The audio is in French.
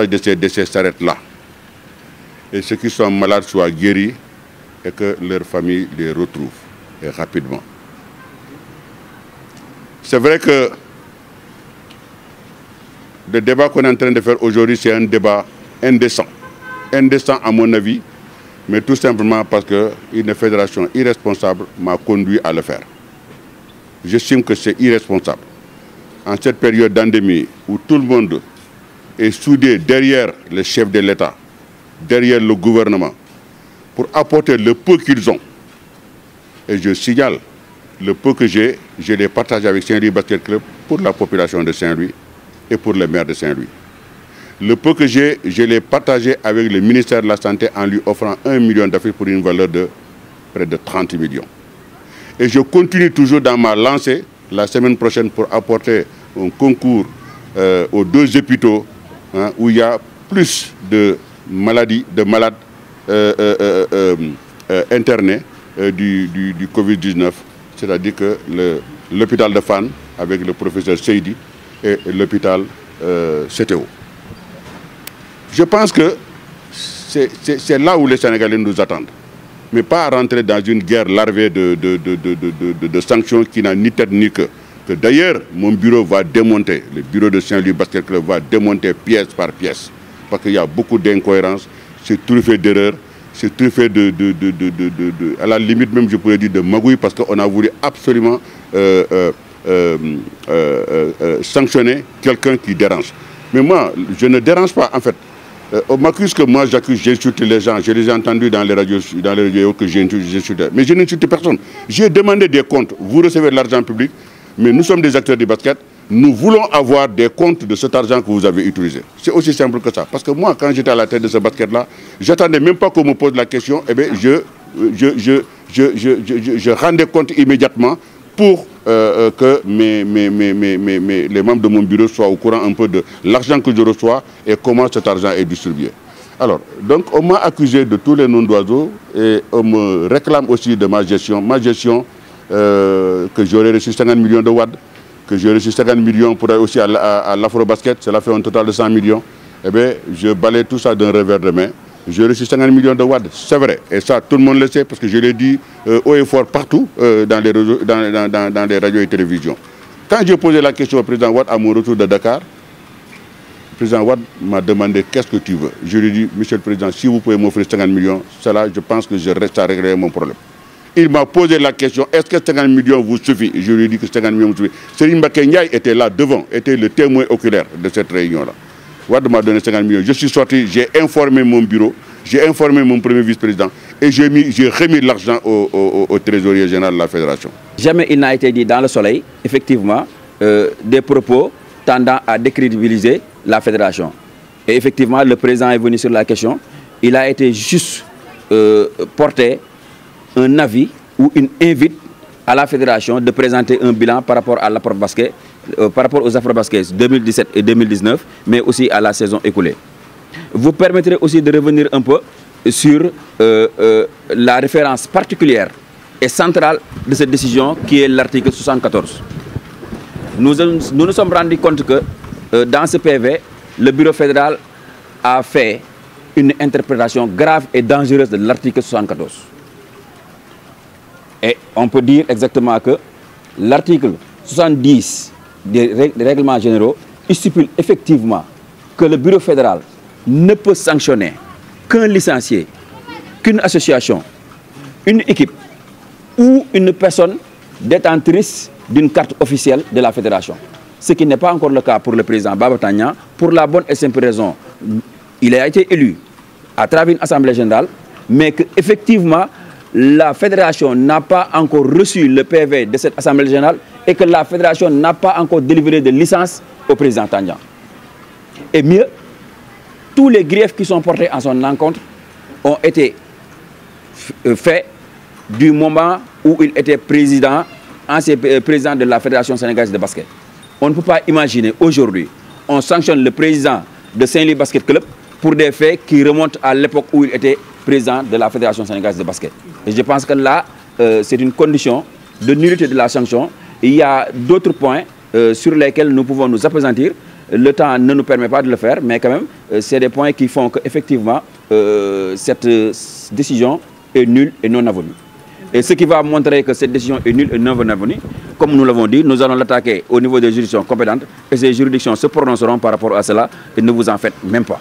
de ces décès s'arrête là. Et ceux qui sont malades soient guéris et que leur famille les retrouve et rapidement. C'est vrai que le débat qu'on est en train de faire aujourd'hui, c'est un débat indécent. Indécent à mon avis, mais tout simplement parce qu'une fédération irresponsable m'a conduit à le faire. J'estime que c'est irresponsable. En cette période d'endémie où tout le monde est soudé derrière le chef de l'État, derrière le gouvernement, pour apporter le peu qu'ils ont. Et je signale, le peu que j'ai, je l'ai partagé avec Saint-Louis Basket Club pour la population de Saint-Louis et pour le maire de Saint-Louis. Le peu que j'ai, je l'ai partagé avec le ministère de la Santé en lui offrant 1 million d'affaires pour une valeur de près de 30 millions. Et je continue toujours dans ma lancée la semaine prochaine pour apporter un concours aux 2 hôpitaux où il y a plus de malades internés du Covid-19, c'est-à-dire que l'hôpital de Fann avec le professeur Seydi et l'hôpital CTO. Je pense que c'est là où les Sénégalais nous attendent, mais pas rentrer dans une guerre larvée de sanctions qui n'a ni tête ni queue. D'ailleurs, mon bureau va démonter, le bureau de Saint-Louis Basket Club va démonter pièce par pièce, parce qu'il y a beaucoup d'incohérences, c'est truffé d'erreurs, c'est truffé à la limite même je pourrais dire de magouille, parce qu'on a voulu absolument sanctionner quelqu'un qui dérange. Mais moi, je ne dérange pas en fait. On m'accuse que moi j'insulte les gens, je les ai entendus dans les radios que j'insulte, mais je n'insulte personne. J'ai demandé des comptes, vous recevez de l'argent public, mais nous sommes des acteurs du basket, nous voulons avoir des comptes de cet argent que vous avez utilisé. C'est aussi simple que ça. Parce que moi, quand j'étais à la tête de ce basket-là, j'attendais même pas qu'on me pose la question, et bien je rendais compte immédiatement pour que les membres de mon bureau soient au courant un peu de l'argent que je reçois et comment cet argent est distribué. Alors, donc on m'a accusé de tous les noms d'oiseaux et on me réclame aussi de ma gestion. Ma gestion, que j'aurais reçu 50 millions de watts, que j'ai reçu 50 millions pour aller aussi à l'Afro-Basket, cela fait un total de 100 millions. Eh bien, je balaye tout ça d'un revers de main. J'ai reçu 50 millions de watts, c'est vrai. Et ça, tout le monde le sait, parce que je l'ai dit haut et fort partout dans les radios et télévisions. Quand j'ai posé la question au président Wade à mon retour de Dakar, le président Wade m'a demandé qu'est-ce que tu veux. Je lui ai dit, monsieur le président, si vous pouvez m'offrir 50 millions, cela, je pense que je reste à régler mon problème. Il m'a posé la question, est-ce que 50 millions vous suffit? Je lui ai dit que 50 millions vous suffit. Serigne Mbacké Ndiaye était là devant, était le témoin oculaire de cette réunion-là. Wade m'a donné 50 millions. Je suis sorti, j'ai informé mon bureau, j'ai informé mon premier vice-président et j'ai remis l'argent au trésorier général de la fédération. Jamais il n'a été dit dans le soleil, effectivement, des propos tendant à décrédibiliser la fédération. Et effectivement, le président est venu sur la question. Il a été juste porté un avis ou une invite à la fédération de présenter un bilan par rapport à l'Afro-Basket, par rapport aux Afro-Basket 2017 et 2019, mais aussi à la saison écoulée. Vous permettrez aussi de revenir un peu sur la référence particulière et centrale de cette décision qui est l'article 74. Nous nous sommes rendus compte que dans ce PV, le bureau fédéral a fait une interprétation grave et dangereuse de l'article 74. Et on peut dire exactement que l'article 70 des règlements généraux stipule effectivement que le bureau fédéral ne peut sanctionner qu'un licencié, qu'une association, une équipe ou une personne détentrice d'une carte officielle de la fédération. Ce qui n'est pas encore le cas pour le président Baba Tandian, pour la bonne et simple raison. Il a été élu à travers une assemblée générale, mais qu'effectivement, la fédération n'a pas encore reçu le PV de cette assemblée générale et que la fédération n'a pas encore délivré de licence au président Tandian. Et mieux, tous les griefs qui sont portés en son encontre ont été faits du moment où il était président, ancien président de la Fédération sénégalaise de basket. On ne peut pas imaginer aujourd'hui, on sanctionne le président de Saint-Louis Basket Club pour des faits qui remontent à l'époque où il était président de la Fédération sénégalaise de basket. Et je pense que là, c'est une condition de nullité de la sanction. Il y a d'autres points sur lesquels nous pouvons nous appesantir. le temps ne nous permet pas de le faire, mais quand même, c'est des points qui font qu'effectivement, cette décision est nulle et non avenue. Et ce qui va montrer que cette décision est nulle et non avenue, comme nous l'avons dit, nous allons l'attaquer au niveau des juridictions compétentes et ces juridictions se prononceront par rapport à cela et ne vous en faites même pas.